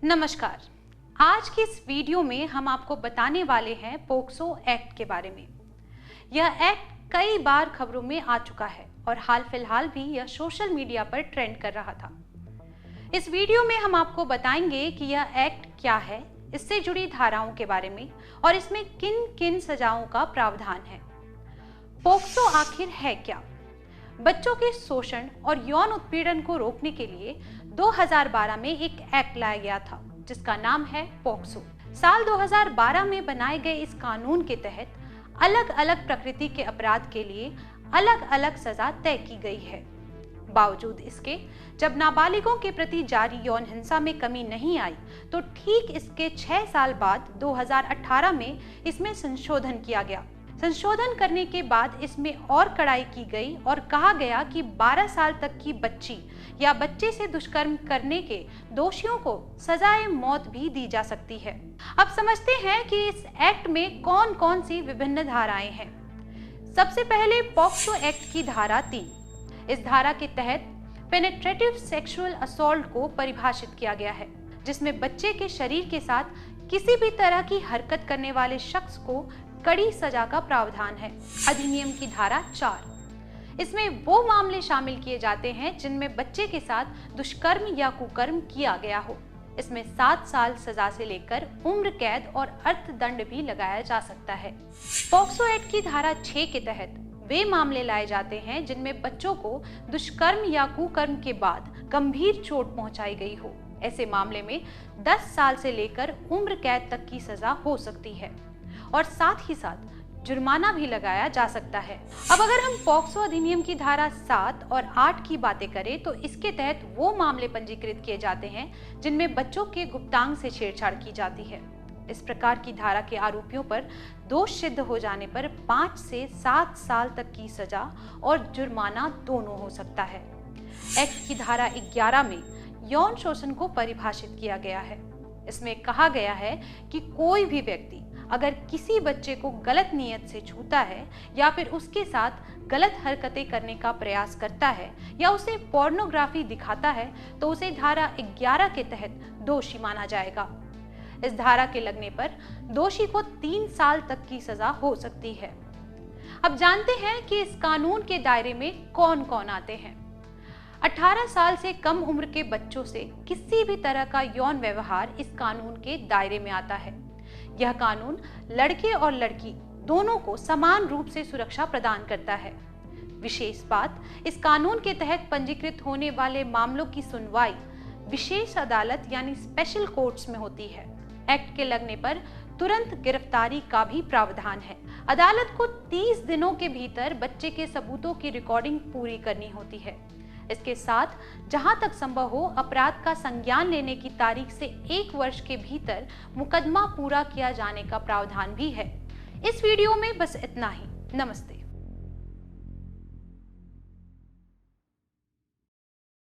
नमस्कार। आज की इस वीडियो में हम आपको बताने वाले हैं पोक्सो एक्ट के बारे में। यह एक्ट कई बार खबरों में आ चुका है और हाल फिलहाल भी यह सोशल मीडिया पर ट्रेंड कर रहा था। इस वीडियो में हम आपको बताएंगे कि यह एक्ट क्या है, इससे जुड़ी धाराओं के बारे में और इसमें किन किन सजाओं का प्रावधान है। पोक्सो आखिर है क्या? बच्चों के शोषण और यौन उत्पीड़न को रोकने के लिए 2012 में एक एक्ट लाया गया था जिसका नाम है पोक्सो। साल 2012 में बनाए गए इस कानून के तहत अलग अलग प्रकृति के अपराध के लिए अलग अलग सजा तय की गई है। बावजूद इसके जब नाबालिगों के प्रति जारी यौन हिंसा में कमी नहीं आई तो ठीक इसके 6 साल बाद 2018 में इसमें संशोधन किया गया। संशोधन करने के बाद इसमें और कड़ाई की गई और कहा गया कि 12 साल तक की बच्ची या बच्चे से दुष्कर्म करने के दोषियों को सजाए मौत भी दी जा सकती है। अब समझते हैं कि इस एक्ट में कौन कौन सी विभिन्न धाराएं हैं। सबसे पहले पॉक्सो एक्ट की धारा 3। इस धारा के तहत पेनिट्रेटिव सेक्सुअल असॉल्ट को परिभाषित किया गया है, जिसमें बच्चे के शरीर के साथ किसी भी तरह की हरकत करने वाले शख्स को कड़ी सजा का प्रावधान है। अधिनियम की धारा 4। इसमें वो मामले शामिल किए जाते हैं जिनमें बच्चे के साथ दुष्कर्म या कुकर्म किया गया हो। इसमें 7 साल सजा से लेकर उम्र कैद और अर्थदंड भी लगाया जा सकता है। पॉक्सो एक्ट की धारा 6 के तहत वे मामले लाए जाते हैं जिनमें बच्चों को दुष्कर्म या कुकर्म के बाद गंभीर चोट पहुंचाई गई हो। ऐसे मामले में 10 साल से लेकर उम्र कैद तक की सजा हो सकती है और साथ ही साथ जुर्माना भी लगाया जा सकता है। अब अगर हम पॉक्सो अधिनियम की धारा 7 और 8 की बातें करें तो इसके तहत वो मामले पंजीकृत किए जाते हैं जिनमें बच्चों के गुप्तांग से छेड़छाड़ की जाती है। इस प्रकार की धारा के आरोपियों पर दोष सिद्ध हो जाने पर 5 से 7 साल तक की सजा और जुर्माना दोनों हो सकता है। एक्ट की धारा 11 में यौन शोषण को परिभाषित किया गया है। इसमें कहा गया है कि कोई भी व्यक्ति अगर किसी बच्चे को गलत नीयत से छूता है या फिर उसके साथ गलत हरकतें करने का प्रयास करता है या उसे पोर्नोग्राफी दिखाता है तो उसे धारा 11 के तहत दोषी माना जाएगा। इस धारा के लगने पर दोषी को 3 साल तक की सजा हो सकती है। अब जानते हैं कि इस कानून के दायरे में कौन कौन आते हैं। 18 साल से कम उम्र के बच्चों से किसी भी तरह का यौन व्यवहार इस कानून के दायरे में आता है। यह कानून लड़के और लड़की दोनों को समान रूप से सुरक्षा प्रदान करता है। विशेष बात, इस कानून के तहत पंजीकृत होने वाले मामलों की सुनवाई विशेष अदालत यानी स्पेशल कोर्ट्स में होती है। एक्ट के लगने पर तुरंत गिरफ्तारी का भी प्रावधान है। अदालत को 30 दिनों के भीतर बच्चे के सबूतों की रिकॉर्डिंग पूरी करनी होती है। इसके साथ जहां तक संभव हो अपराध का संज्ञान लेने की तारीख से 1 वर्ष के भीतर मुकदमा पूरा किया जाने का प्रावधान भी है। इस वीडियो में बस इतना ही। नमस्ते।